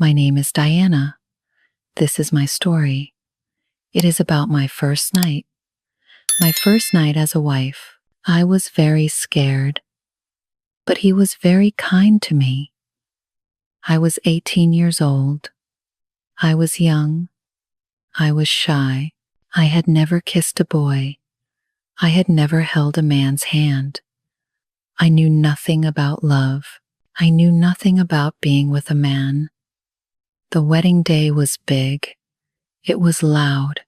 My name is Diana. This is my story. It is about my first night. My first night as a wife. I was very scared, but he was very kind to me. I was 18 years old. I was young. I was shy. I had never kissed a boy. I had never held a man's hand. I knew nothing about love. I knew nothing about being with a man. The wedding day was big. It was loud.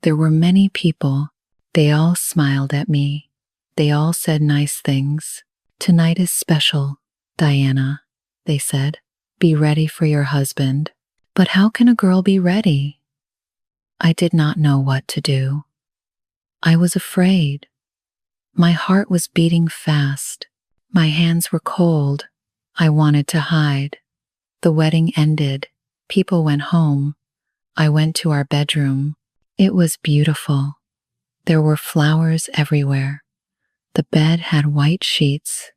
There were many people. They all smiled at me. They all said nice things. Tonight is special, Diana, they said. Be ready for your husband. But how can a girl be ready? I did not know what to do. I was afraid. My heart was beating fast. My hands were cold. I wanted to hide. The wedding ended. People went home. I went to our bedroom. It was beautiful. There were flowers everywhere. The bed had white sheets.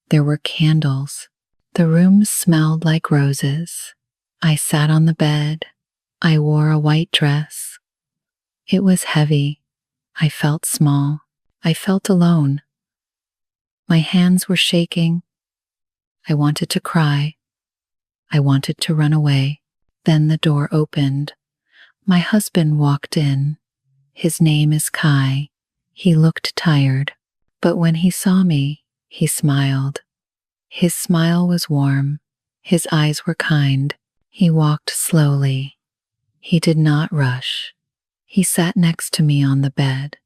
There were candles. The room smelled like roses. I sat on the bed. I wore a white dress. It was heavy. I felt small. I felt alone. My hands were shaking. I wanted to cry. I wanted to run away. Then the door opened. My husband walked in. His name is Kai. He looked tired, but when he saw me, he smiled. His smile was warm. His eyes were kind. He walked slowly. He did not rush. He sat next to me on the bed.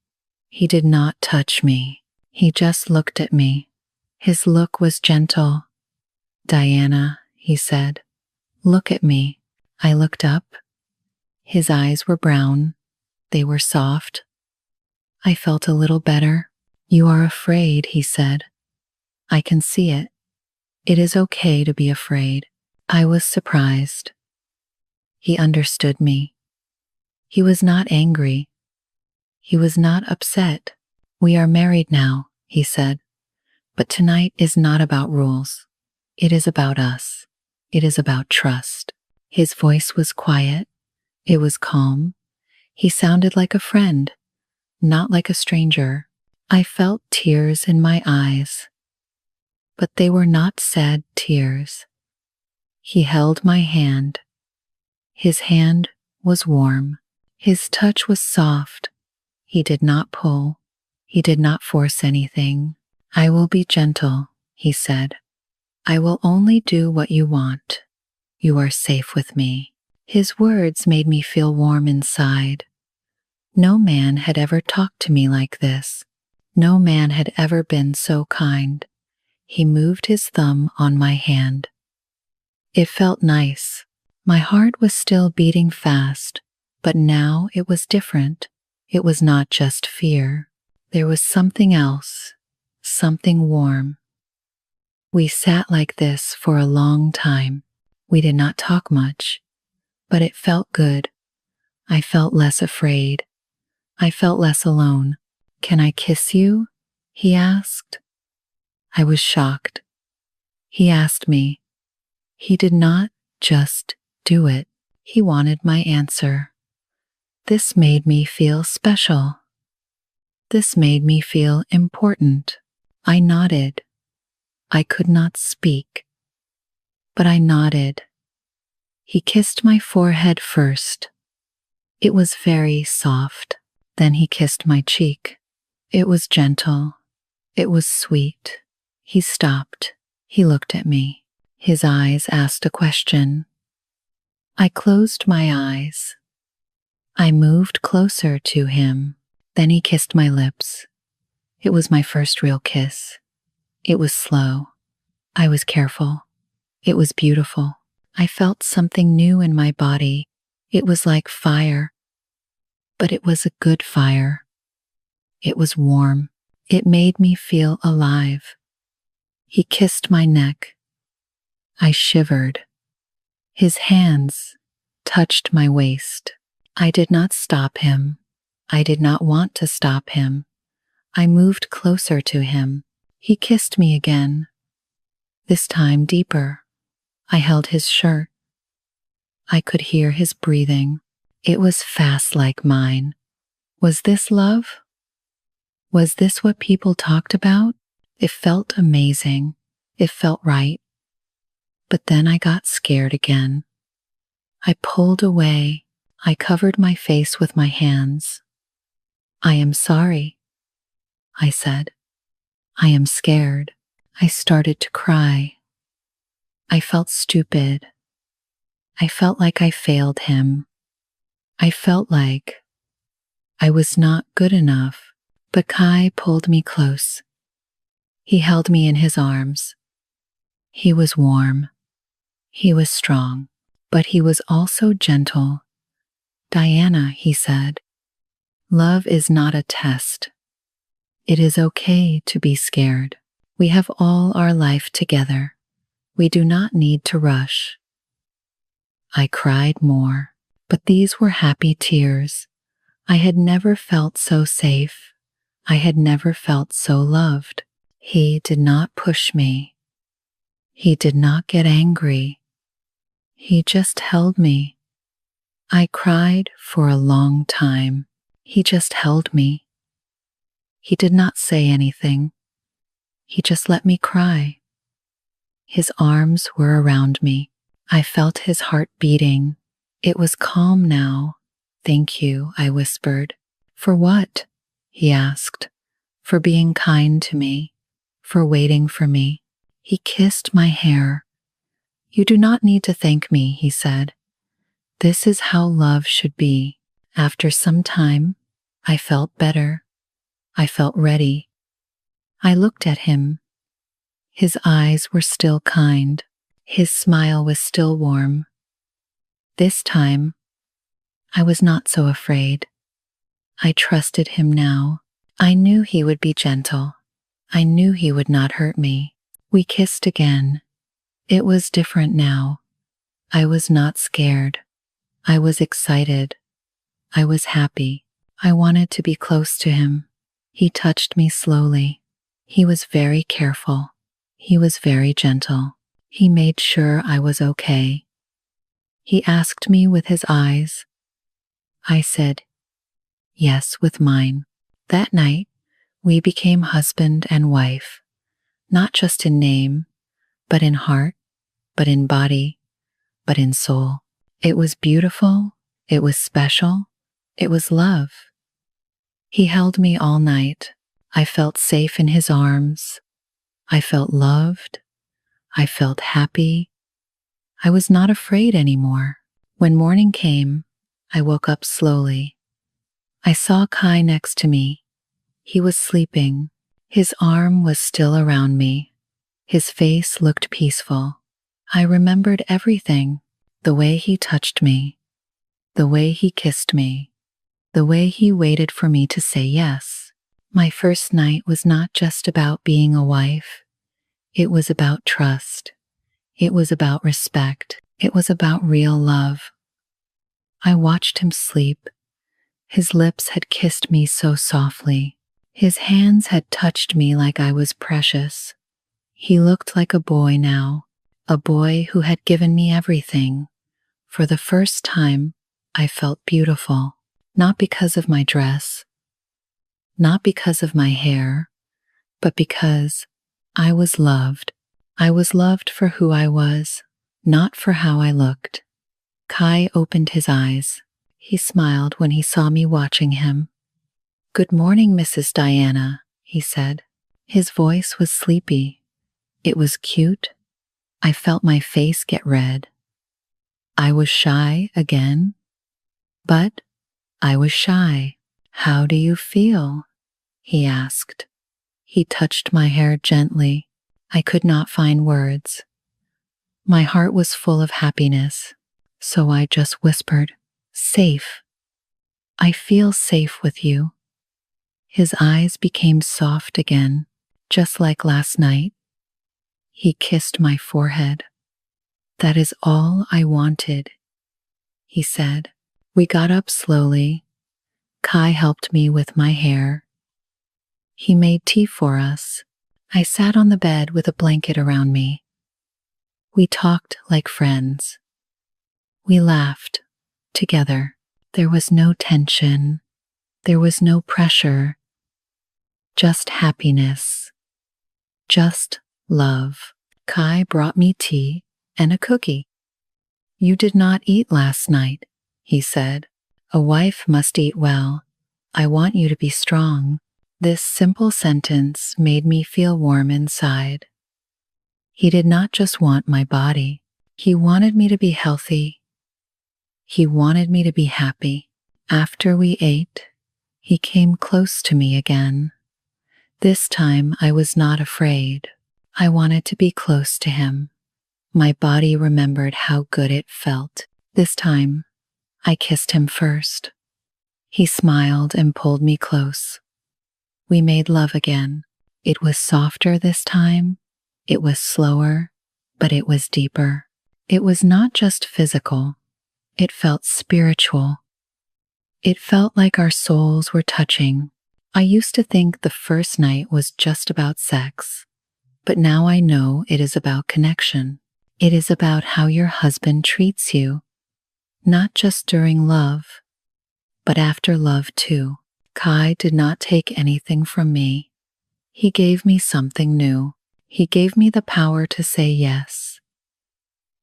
He did not touch me. He just looked at me. His look was gentle. Diana, he said, look at me. I looked up. His eyes were brown. They were soft. I felt a little better. You are afraid, he said. I can see it. It is okay to be afraid. I was surprised. He understood me. He was not angry. He was not upset. We are married now, he said. But tonight is not about rules. It is about us. It is about trust. His voice was quiet. It was calm. He sounded like a friend, not like a stranger. I felt tears in my eyes, but they were not sad tears. He held my hand. His hand was warm. His touch was soft. He did not pull. He did not force anything. I will be gentle, he said. I will only do what you want. You are safe with me. His words made me feel warm inside. No man had ever talked to me like this. No man had ever been so kind. He moved his thumb on my hand. It felt nice. My heart was still beating fast, but now it was different. It was not just fear. There was something else, something warm. We sat like this for a long time. We did not talk much, but it felt good. I felt less afraid. I felt less alone. Can I kiss you? He asked. I was shocked. He asked me. He did not just do it. He wanted my answer. This made me feel special. This made me feel important. I nodded. I could not speak, but I nodded. He kissed my forehead first. It was very soft. Then he kissed my cheek. It was gentle. It was sweet. He stopped. He looked at me. His eyes asked a question. I closed my eyes. I moved closer to him. Then he kissed my lips. It was my first real kiss. It was slow. I was careful. It was beautiful. I felt something new in my body. It was like fire. But it was a good fire. It was warm. It made me feel alive. He kissed my neck. I shivered. His hands touched my waist. I did not stop him. I did not want to stop him. I moved closer to him. He kissed me again. This time deeper. I held his shirt. I could hear his breathing. It was fast like mine. Was this love? Was this what people talked about? It felt amazing. It felt right. But then I got scared again. I pulled away. I covered my face with my hands. I am sorry, I said. I am scared. I started to cry. I felt stupid. I felt like I failed him. I felt like I was not good enough. But Kai pulled me close. He held me in his arms. He was warm. He was strong. But he was also gentle. Diana, he said, love is not a test. It is okay to be scared. We have all our life together. We do not need to rush. I cried more, but these were happy tears. I had never felt so safe. I had never felt so loved. He did not push me. He did not get angry. He just held me. I cried for a long time. He just held me. He did not say anything. He just let me cry. His arms were around me. I felt his heart beating. It was calm now. Thank you, I whispered. For what? He asked. For being kind to me. For waiting for me. He kissed my hair. You do not need to thank me, he said. This is how love should be. After some time, I felt better. I felt ready. I looked at him. His eyes were still kind. His smile was still warm. This time, I was not so afraid. I trusted him now. I knew he would be gentle. I knew he would not hurt me. We kissed again. It was different now. I was not scared. I was excited. I was happy. I wanted to be close to him. He touched me slowly. He was very careful. He was very gentle. He made sure I was okay. He asked me with his eyes. I said, yes, with mine. That night, we became husband and wife, not just in name, but in heart, but in body, but in soul. It was beautiful. It was special. It was love. He held me all night. I felt safe in his arms. I felt loved. I felt happy. I was not afraid anymore. When morning came, I woke up slowly. I saw Kai next to me. He was sleeping. His arm was still around me. His face looked peaceful. I remembered everything. The way he touched me. The way he kissed me. The way he waited for me to say yes. My first night was not just about being a wife. It was about trust. It was about respect. It was about real love. I watched him sleep. His lips had kissed me so softly. His hands had touched me like I was precious. He looked like a boy now, a boy who had given me everything. For the first time, I felt beautiful, not because of my dress, not because of my hair, but because I was loved. I was loved for who I was, not for how I looked. Kai opened his eyes. He smiled when he saw me watching him. Good morning, Mrs. Diana, he said. His voice was sleepy. It was cute. I felt my face get red. I was shy again, but I was shy. How do you feel? He asked. He touched my hair gently. I could not find words. My heart was full of happiness, so I just whispered, safe. I feel safe with you. His eyes became soft again, just like last night. He kissed my forehead. That is all I wanted, he said. We got up slowly. Kai helped me with my hair. He made tea for us. I sat on the bed with a blanket around me. We talked like friends. We laughed together. There was no tension. There was no pressure. Just happiness. Just love. Kai brought me tea and a cookie. You did not eat last night, he said. A wife must eat well. I want you to be strong. This simple sentence made me feel warm inside. He did not just want my body. He wanted me to be healthy. He wanted me to be happy. After we ate, he came close to me again. This time I was not afraid. I wanted to be close to him. My body remembered how good it felt. This time, I kissed him first. He smiled and pulled me close. We made love again. It was softer this time. It was slower, but it was deeper. It was not just physical. It felt spiritual. It felt like our souls were touching. I used to think the first night was just about sex, but now I know it is about connection. It is about how your husband treats you, not just during love, but after love too. Kai did not take anything from me. He gave me something new. He gave me the power to say yes.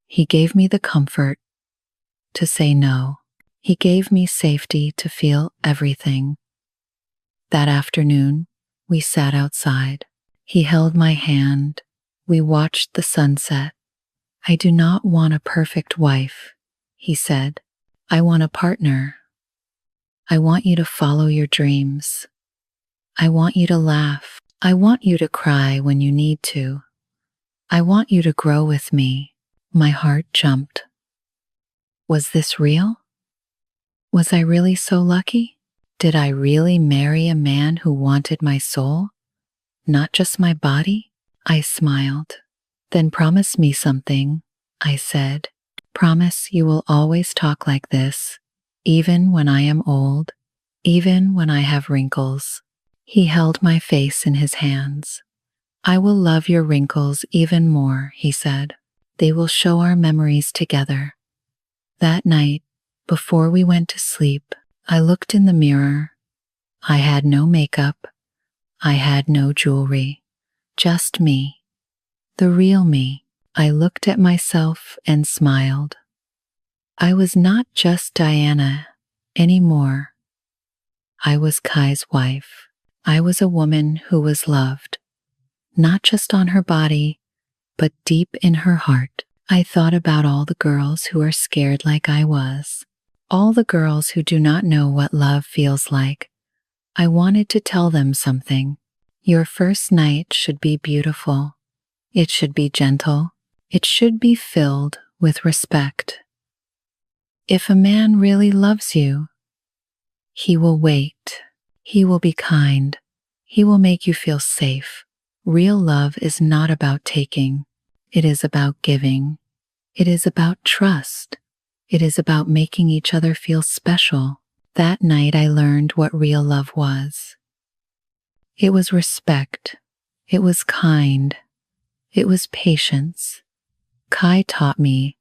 He gave me the comfort to say no. He gave me safety to feel everything. That afternoon, we sat outside. He held my hand. We watched the sunset. I do not want a perfect wife, he said. I want a partner. I want you to follow your dreams. I want you to laugh. I want you to cry when you need to. I want you to grow with me. My heart jumped. Was this real? Was I really so lucky? Did I really marry a man who wanted my soul, not just my body? I smiled. Then promise me something, I said. Promise you will always talk like this, even when I am old, even when I have wrinkles. He held my face in his hands. I will love your wrinkles even more, he said. They will show our memories together. That night, before we went to sleep, I looked in the mirror. I had no makeup. I had no jewelry. Just me. The real me. I looked at myself and smiled. I was not just Diana anymore. I was Kai's wife. I was a woman who was loved, not just on her body, but deep in her heart. I thought about all the girls who are scared like I was, all the girls who do not know what love feels like. I wanted to tell them something. Your first night should be beautiful. It should be gentle. It should be filled with respect. If a man really loves you, he will wait. He will be kind. He will make you feel safe. Real love is not about taking. It is about giving. It is about trust. It is about making each other feel special. That night I learned what real love was. It was respect. It was kind. It was patience. Kai taught me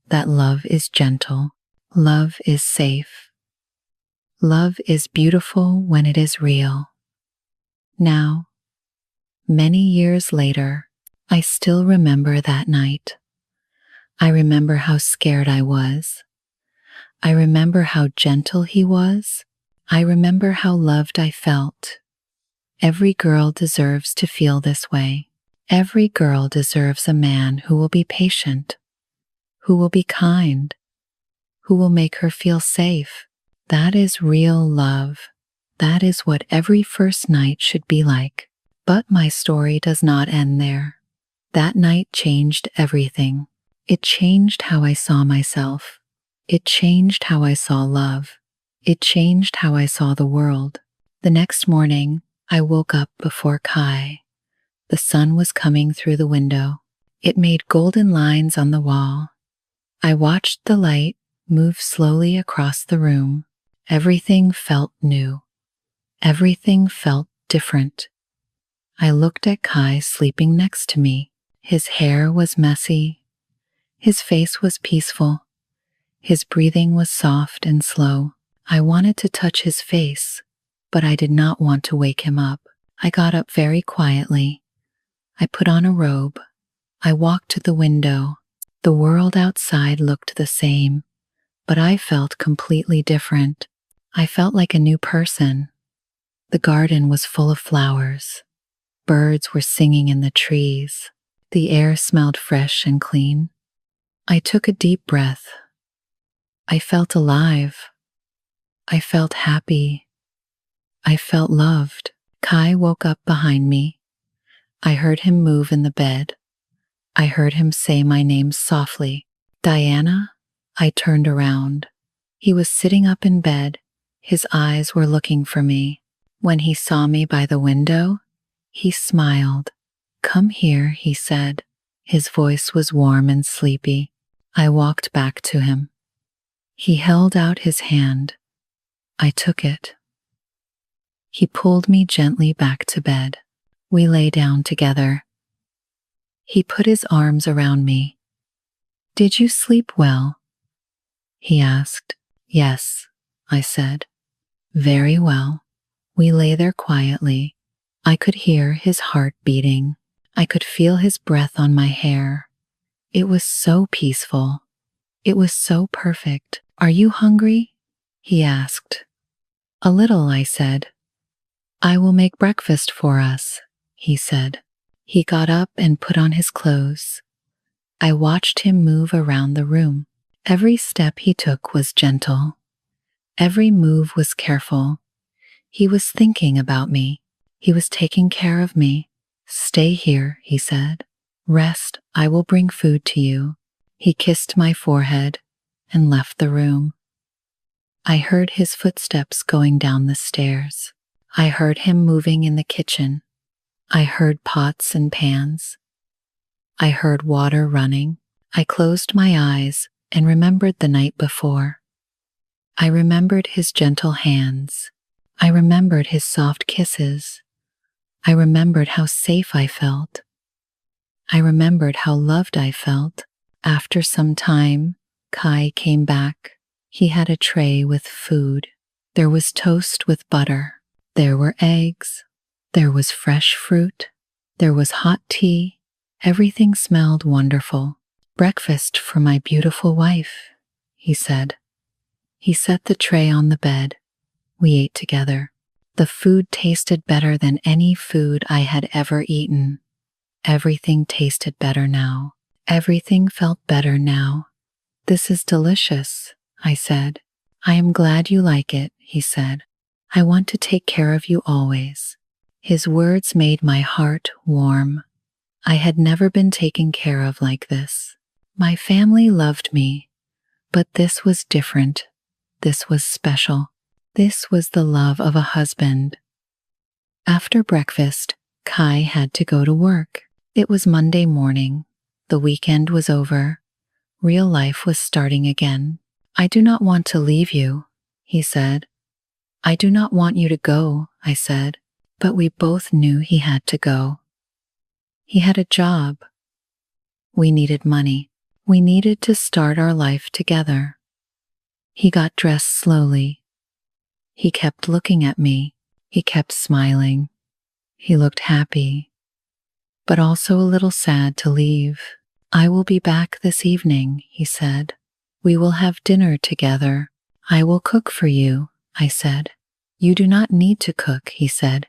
that love is gentle. Love is safe. Love is beautiful when it is real. Now, many years later, I still remember that night. I remember how scared I was. I remember how gentle he was. I remember how loved I felt. Every girl deserves to feel this way. Every girl deserves a man who will be patient, who will be kind, who will make her feel safe. That is real love. That is what every first night should be like. But my story does not end there. That night changed everything. It changed how I saw myself. It changed how I saw love. It changed how I saw the world. The next morning, I woke up before Kai. The sun was coming through the window. It made golden lines on the wall. I watched the light move slowly across the room. Everything felt new. Everything felt different. I looked at Kai sleeping next to me. His hair was messy. His face was peaceful. His breathing was soft and slow. I wanted to touch his face, but I did not want to wake him up. I got up very quietly. I put on a robe. I walked to the window. The world outside looked the same, but I felt completely different. I felt like a new person. The garden was full of flowers. Birds were singing in the trees. The air smelled fresh and clean. I took a deep breath. I felt alive. I felt happy. I felt loved. Kai woke up behind me. I heard him move in the bed. I heard him say my name softly. Diana? I turned around. He was sitting up in bed. His eyes were looking for me. When he saw me by the window, he smiled. "Come here," he said. His voice was warm and sleepy. I walked back to him. He held out his hand. I took it. He pulled me gently back to bed. We lay down together. He put his arms around me. "Did you sleep well?" he asked. "Yes," I said. "Very well." We lay there quietly. I could hear his heart beating. I could feel his breath on my hair. It was so peaceful. It was so perfect. "Are you hungry?" he asked. "A little," I said. "I will make breakfast for us," he said. He got up and put on his clothes. I watched him move around the room. Every step he took was gentle. Every move was careful. He was thinking about me. He was taking care of me. "Stay here," he said. "Rest. I will bring food to you." He kissed my forehead and left the room. I heard his footsteps going down the stairs. I heard him moving in the kitchen. I heard pots and pans. I heard water running. I closed my eyes and remembered the night before. I remembered his gentle hands. I remembered his soft kisses. I remembered how safe I felt. I remembered how loved I felt. After some time, Kai came back. He had a tray with food. There was toast with butter. There were eggs. There was fresh fruit. There was hot tea. Everything smelled wonderful. "Breakfast for my beautiful wife," he said. He set the tray on the bed. We ate together. The food tasted better than any food I had ever eaten. Everything tasted better now. Everything felt better now. "This is delicious," I said. "I am glad you like it," he said. "I want to take care of you always." His words made my heart warm. I had never been taken care of like this. My family loved me, but this was different. This was special. This was the love of a husband. After breakfast, Kai had to go to work. It was Monday morning. The weekend was over. Real life was starting again. "I do not want to leave you," he said. "I do not want you to go," I said. But we both knew he had to go. He had a job. We needed money. We needed to start our life together. He got dressed slowly. He kept looking at me. He kept smiling. He looked happy, but also a little sad to leave. "I will be back this evening," he said. "We will have dinner together. I will cook for you," I said. "You do not need to cook," he said.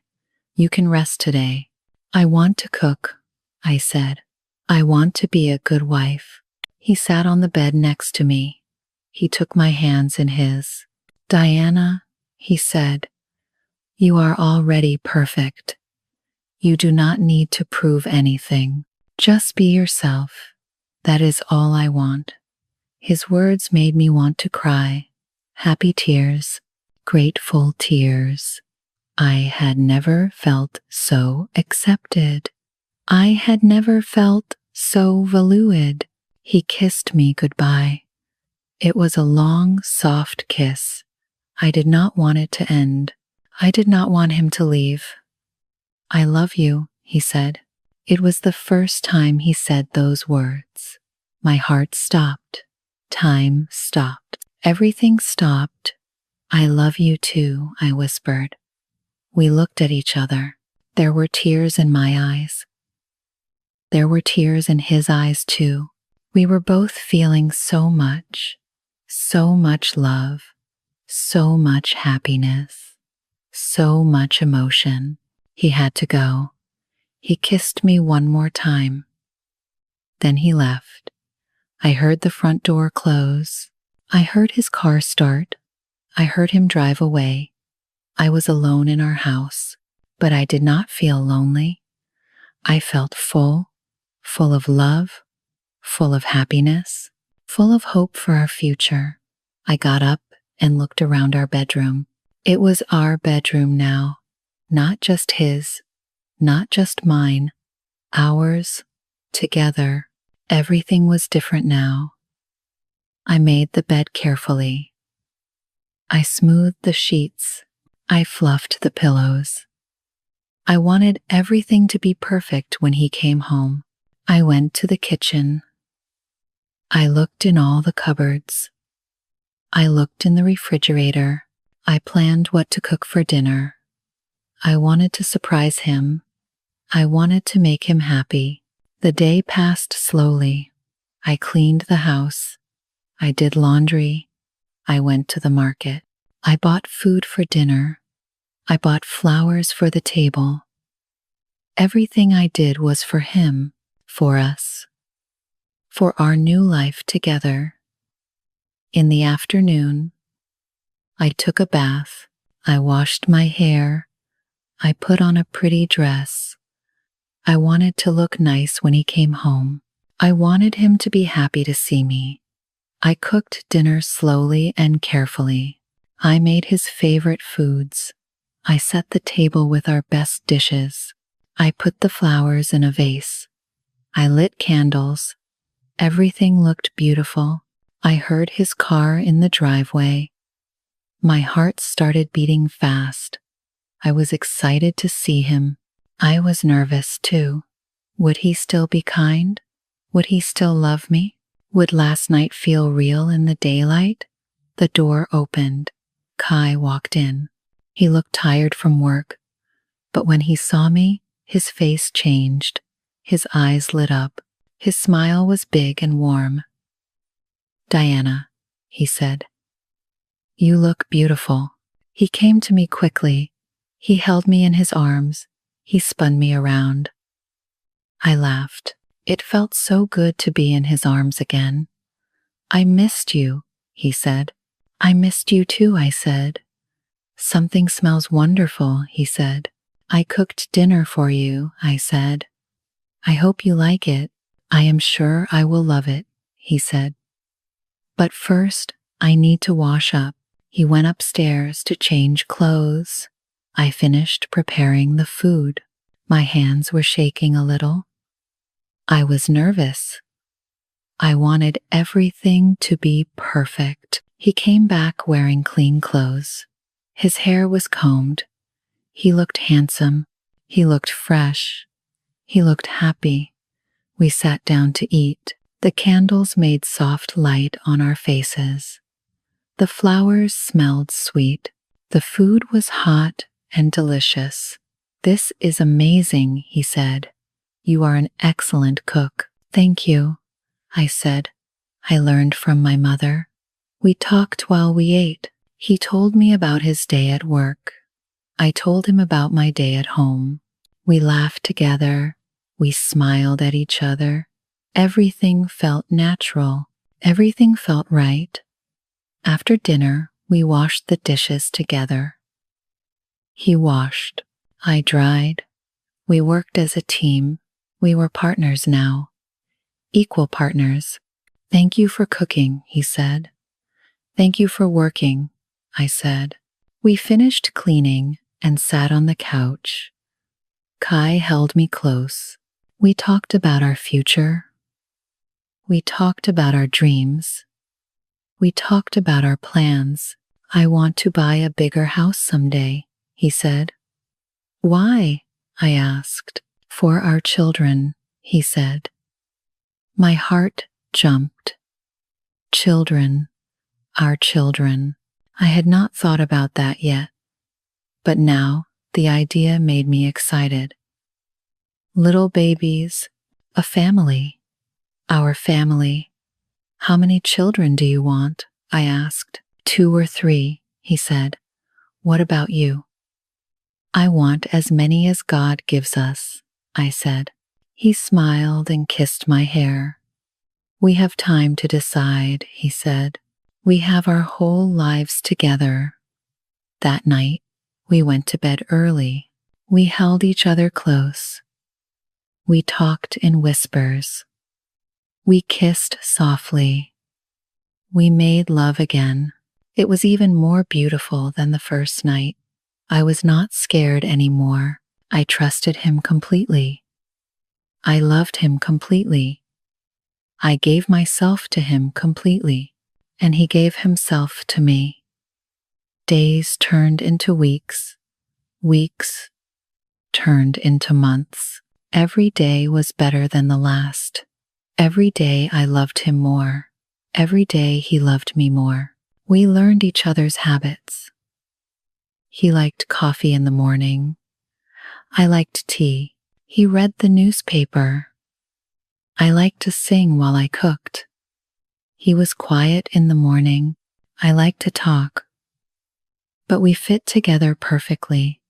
"You can rest today." "I want to cook," I said. "I want to be a good wife." He sat on the bed next to me. He took my hands in his. "Diana," he said, "you are already perfect. You do not need to prove anything. Just be yourself. That is all I want." His words made me want to cry. Happy tears, grateful tears. I had never felt so accepted. I had never felt so valued. He kissed me goodbye. It was a long, soft kiss. I did not want it to end. I did not want him to leave. "I love you," he said. It was the first time he said those words. My heart stopped. Time stopped. Everything stopped. "I love you too," I whispered. We looked at each other. There were tears in my eyes. There were tears in his eyes too. We were both feeling so much love, so much happiness, so much emotion. He had to go. He kissed me one more time. Then he left. I heard the front door close. I heard his car start. I heard him drive away. I was alone in our house, but I did not feel lonely. I felt full of love, full of happiness, full of hope for our future. I got up and looked around our bedroom. It was our bedroom now, not just his, not just mine, ours, together. Everything was different now. I made the bed carefully. I smoothed the sheets. I fluffed the pillows. I wanted everything to be perfect when he came home. I went to the kitchen. I looked in all the cupboards. I looked in the refrigerator. I planned what to cook for dinner. I wanted to surprise him. I wanted to make him happy. The day passed slowly. I cleaned the house. I did laundry. I went to the market. I bought food for dinner. I bought flowers for the table. Everything I did was for him, for us, for our new life together. In the afternoon, I took a bath. I washed my hair. I put on a pretty dress. I wanted to look nice when he came home. I wanted him to be happy to see me. I cooked dinner slowly and carefully. I made his favorite foods. I set the table with our best dishes. I put the flowers in a vase. I lit candles. Everything looked beautiful. I heard his car in the driveway. My heart started beating fast. I was excited to see him. I was nervous too. Would he still be kind? Would he still love me? Would last night feel real in the daylight? The door opened. Kai walked in. He looked tired from work, but when he saw me, his face changed. His eyes lit up. His smile was big and warm. "Diana," he said, "you look beautiful." He came to me quickly. He held me in his arms. He spun me around. I laughed. It felt so good to be in his arms again. "I missed you," he said. "I missed you too," I said. "Something smells wonderful," he said. "I cooked dinner for you," I said. "I hope you like it. I am sure I will love it," he said. "But first, I need to wash up." He went upstairs to change clothes. I finished preparing the food. My hands were shaking a little. I was nervous. I wanted everything to be perfect. He came back wearing clean clothes. His hair was combed. He looked handsome. He looked fresh. He looked happy. We sat down to eat. The candles made soft light on our faces. The flowers smelled sweet. The food was hot and delicious. "This is amazing," he said. "You are an excellent cook." "Thank you," I said. "I learned from my mother." We talked while we ate. He told me about his day at work. I told him about my day at home. We laughed together. We smiled at each other. Everything felt natural. Everything felt right. After dinner, we washed the dishes together. He washed. I dried. We worked as a team. We were partners now. Equal partners. "Thank you for cooking," he said. "Thank you for working," I said. We finished cleaning and sat on the couch. Kai held me close. We talked about our future. We talked about our dreams. We talked about our plans. "I want to buy a bigger house someday," he said. "Why?" I asked. "For our children," he said. My heart jumped. Children. our children. I had not thought about that yet, but now the idea made me excited. Little babies, a family, our family. How many children do you want? I asked. 2 or 3, he said. What about you? I want as many as God gives us, I said. He smiled and kissed my hair. We have time to decide, he said. We have our whole lives together. That night, we went to bed early. We held each other close. We talked in whispers. We kissed softly. We made love again. It was even more beautiful than the first night. I was not scared anymore. I trusted him completely. I loved him completely. I gave myself to him completely, and he gave himself to me. Days turned into weeks. Weeks turned into months. Every day was better than the last. Every day I loved him more. Every day he loved me more. We learned each other's habits. He liked coffee in the morning. I liked tea. He read the newspaper. I liked to sing while I cooked. He was quiet in the morning. I liked to talk. But we fit together perfectly,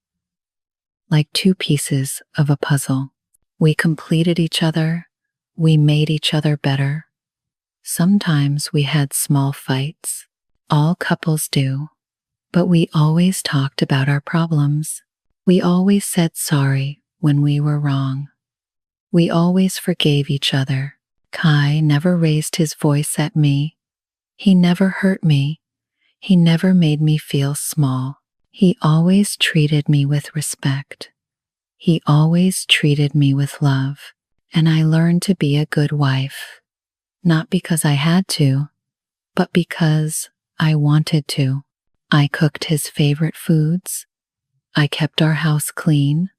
like 2 pieces of a puzzle. We completed each other. We made each other better. Sometimes we had small fights. All couples do. But we always talked about our problems. We always said sorry when we were wrong. We always forgave each other. Kai never raised his voice at me. He never hurt me. He never made me feel small. He always treated me with respect. He always treated me with love. And I learned to be a good wife. Not because I had to, but because I wanted to. I cooked his favorite foods. I kept our house clean.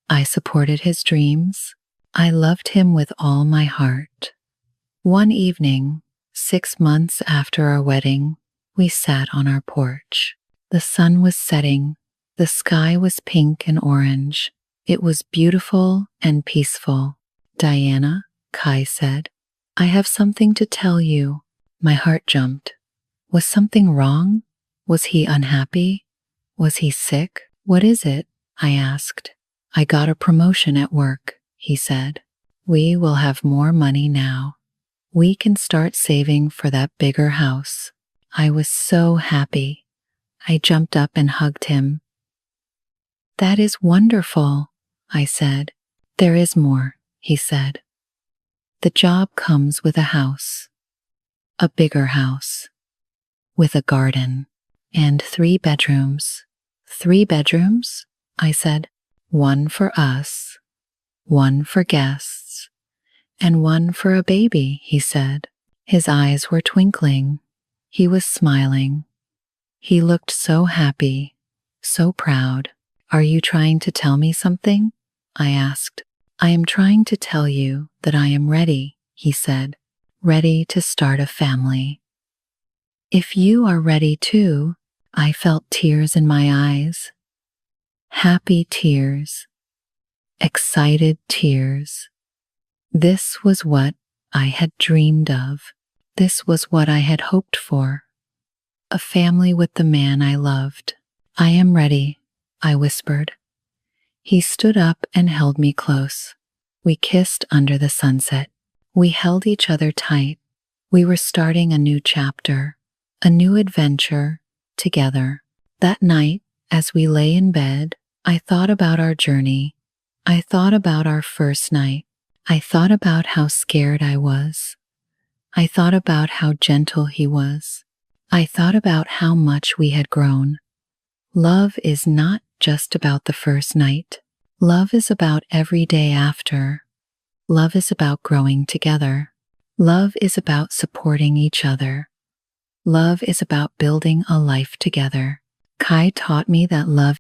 I supported his dreams. I loved him with all my heart. One evening, 6 months after our wedding, we sat on our porch. The sun was setting. The sky was pink and orange. It was beautiful and peaceful. Diana, Kai said, I have something to tell you. My heart jumped. Was something wrong? Was he unhappy? Was he sick? What is it? I asked. I got a promotion at work, he said. We will have more money now. We can start saving for that bigger house. I was so happy. I jumped up and hugged him. That is wonderful, I said. There is more, he said. The job comes with a house. A bigger house. With a garden. And 3 bedrooms. 3 bedrooms? I said. 1 for us. 1 for guests. And 1 for a baby, he said. His eyes were twinkling. He was smiling. He looked so happy, so proud. Are you trying to tell me something? I asked. I am trying to tell you that I am ready, he said. Ready to start a family. If you are ready too, I felt tears in my eyes. Happy tears. Excited tears. This was what I had dreamed of. This was what I had hoped for. A family with the man I loved. I am ready, I whispered. He stood up and held me close. We kissed under the sunset. We held each other tight. We were starting a new chapter, a new adventure, together. That night, as we lay in bed, I thought about our journey. I thought about our first night. I thought about how scared I was. I thought about how gentle he was. I thought about how much we had grown. Love is not just about the first night. Love is about every day after. Love is about growing together. Love is about supporting each other. Love is about building a life together. Kai taught me that love